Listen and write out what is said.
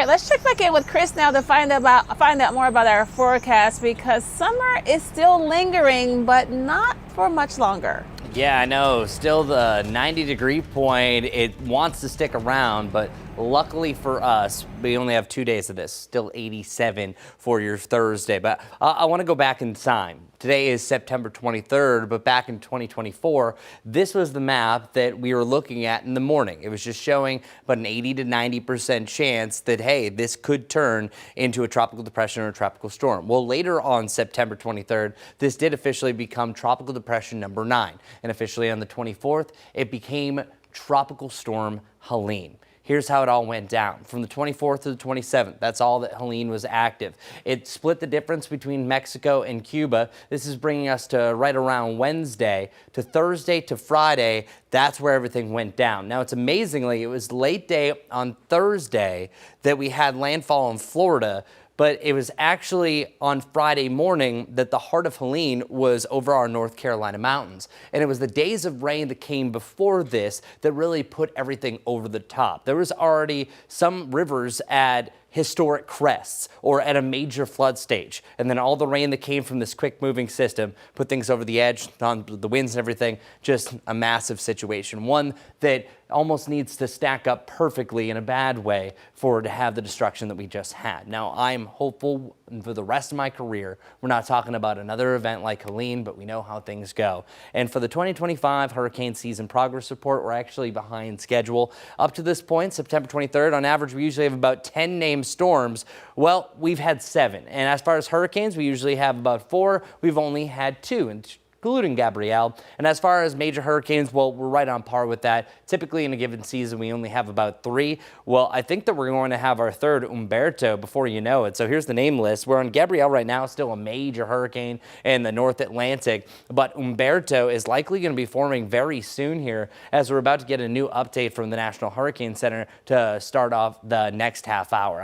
All right, let's check back in with Chris now to find out more about our forecast, because summer is still lingering, but not for much longer. Yeah, I know. Still the 90-degree point. It wants to stick around, but luckily for us, we only have 2 days of this. Still 87 for your Thursday. But I want to go back in time. Today is September 23rd, but back in 2024, this was the map that we were looking at in the morning. It was just showing about an 80 to 90% chance that, hey, this could turn into a tropical depression or a tropical storm. Well, later on September 23rd, this did officially become tropical depression number 9. And officially on the 24th, it became Tropical Storm Helene. Here's how it all went down. From the 24th to the 27th, that's all that Helene was active. It split the difference between Mexico and Cuba. This is bringing us to right around Wednesday to Thursday to Friday. That's where everything went down. Now, it's amazingly, it was late day on Thursday that we had landfall in Florida, but it was actually on Friday morning that the heart of Helene was over our North Carolina mountains. And it was the days of rain that came before this that really put everything over the top. There was already some rivers at historic crests or at a major flood stage. And then all the rain that came from this quick moving system put things over the edge on the winds and everything. Just a massive situation. One that almost needs to stack up perfectly in a bad way for it to have the destruction that we just had. Now, I'm hopeful for the rest of my career. We're not talking about another event like Helene, but we know how things go. And for the 2025 hurricane season progress report, we're actually behind schedule. Up to this point, September 23rd, on average, we usually have about 10 named storms. Well, we've had 7. And as far as hurricanes, we usually have about 4. We've only had 2, including Gabrielle. And as far as major hurricanes, well, we're right on par with that. Typically in a given season, we only have about 3. Well, I think that we're going to have our third Umberto before you know it. So here's the name list. We're on Gabrielle right now, still a major hurricane in the North Atlantic, but Umberto is likely going to be forming very soon here, as we're about to get a new update from the National Hurricane Center to start off the next half hour.